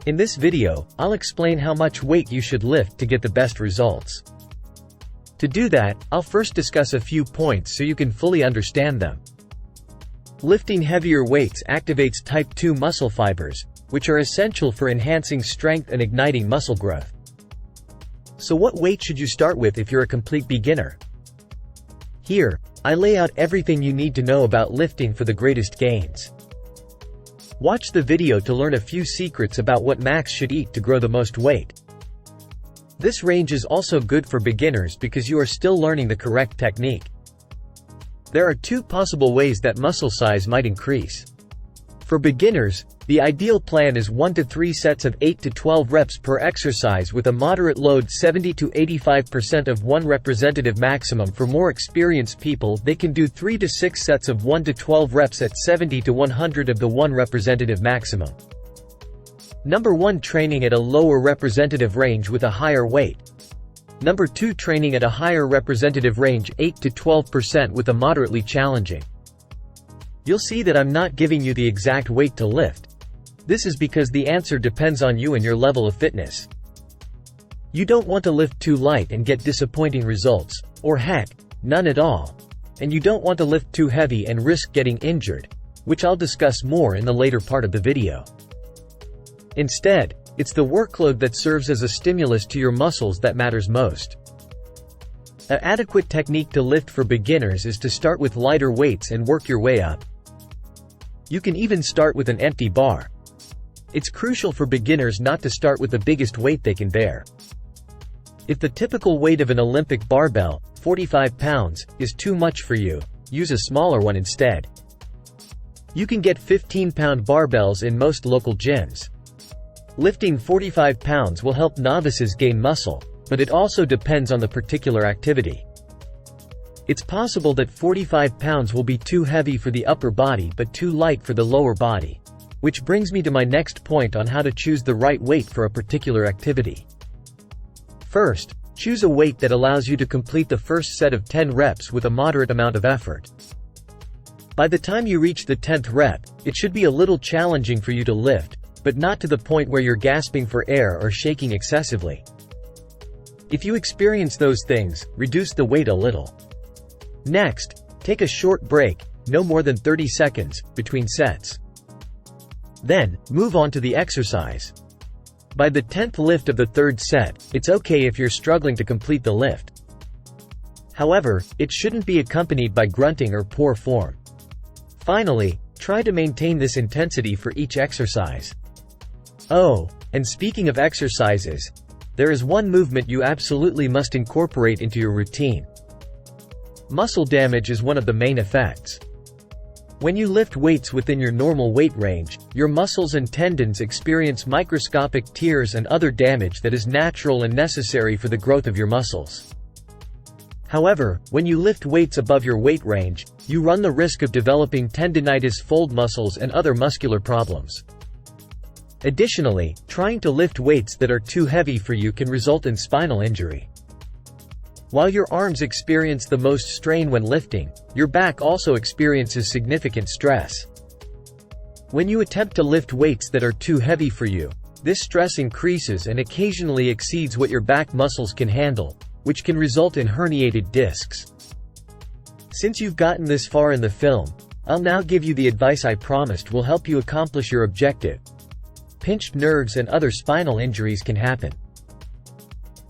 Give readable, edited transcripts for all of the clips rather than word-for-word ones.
In this video, I'll explain how much weight you should lift to get the best results. To do that, I'll first discuss a few points so you can fully understand them. Lifting heavier weights activates type 2 muscle fibers, which are essential for enhancing strength and igniting muscle growth. So what weight should you start with if you're a complete beginner? Here, I lay out everything you need to know about lifting for the greatest gains. Watch the video to learn a few secrets about what Max should eat to grow the most weight. This range is also good for beginners because you are still learning the correct technique. There are two possible ways that muscle size might increase. For beginners, the ideal plan is 1 to 3 sets of 8 to 12 reps per exercise with a moderate load 70 to 85% of one representative maximum. For more experienced people, they can do 3 to 6 sets of 1 to 12 reps at 70 to 100 of the one representative maximum. Number 1, training at a lower representative range with a higher weight. Number 2, training at a higher representative range 8 to 12% with a moderately challenging. You'll see that I'm not giving you the exact weight to lift. This is because the answer depends on you and your level of fitness. You don't want to lift too light and get disappointing results, or heck, none at all. And you don't want to lift too heavy and risk getting injured, which I'll discuss more in the later part of the video. Instead, it's the workload that serves as a stimulus to your muscles that matters most. An adequate technique to lift for beginners is to start with lighter weights and work your way up. You can even start with an empty bar. It's crucial for beginners not to start with the biggest weight they can bear. If the typical weight of an Olympic barbell, 45 pounds, is too much for you, use a smaller one instead. You can get 15-pound barbells in most local gyms. Lifting 45 pounds will help novices gain muscle, but it also depends on the particular activity. It's possible that 45 pounds will be too heavy for the upper body but too light for the lower body. Which brings me to my next point on how to choose the right weight for a particular activity. First, choose a weight that allows you to complete the first set of 10 reps with a moderate amount of effort. By the time you reach the 10th rep, it should be a little challenging for you to lift, but not to the point where you're gasping for air or shaking excessively. If you experience those things, reduce the weight a little. Next, take a short break, no more than 30 seconds, between sets. Then, move on to the exercise. By the 10th lift of the third set, it's okay if you're struggling to complete the lift. However, it shouldn't be accompanied by grunting or poor form. Finally, try to maintain this intensity for each exercise. Oh, and speaking of exercises, there is one movement you absolutely must incorporate into your routine. Muscle damage is one of the main effects. When you lift weights within your normal weight range, your muscles and tendons experience microscopic tears and other damage that is natural and necessary for the growth of your muscles. However, when you lift weights above your weight range, you run the risk of developing tendinitis, fold muscles, and other muscular problems. Additionally, trying to lift weights that are too heavy for you can result in spinal injury. While your arms experience the most strain when lifting, your back also experiences significant stress. When you attempt to lift weights that are too heavy for you, this stress increases and occasionally exceeds what your back muscles can handle, which can result in herniated discs. Since you've gotten this far in the film, I'll now give you the advice I promised will help you accomplish your objective. Pinched nerves and other spinal injuries can happen.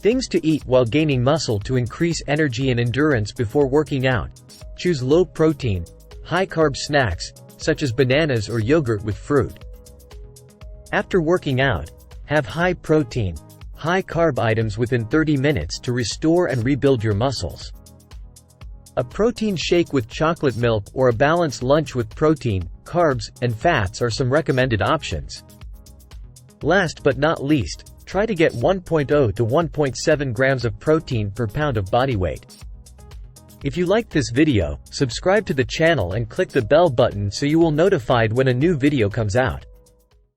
Things to eat while gaining muscle to increase energy and endurance before working out. Choose low-protein, high-carb snacks, such as bananas or yogurt with fruit. After working out, have high-protein, high-carb items within 30 minutes to restore and rebuild your muscles. A protein shake with chocolate milk or a balanced lunch with protein, carbs, and fats are some recommended options. Last but not least, try to get 1.0 to 1.7 grams of protein per pound of body weight. If you liked this video, subscribe to the channel and click the bell button so you will be notified when a new video comes out.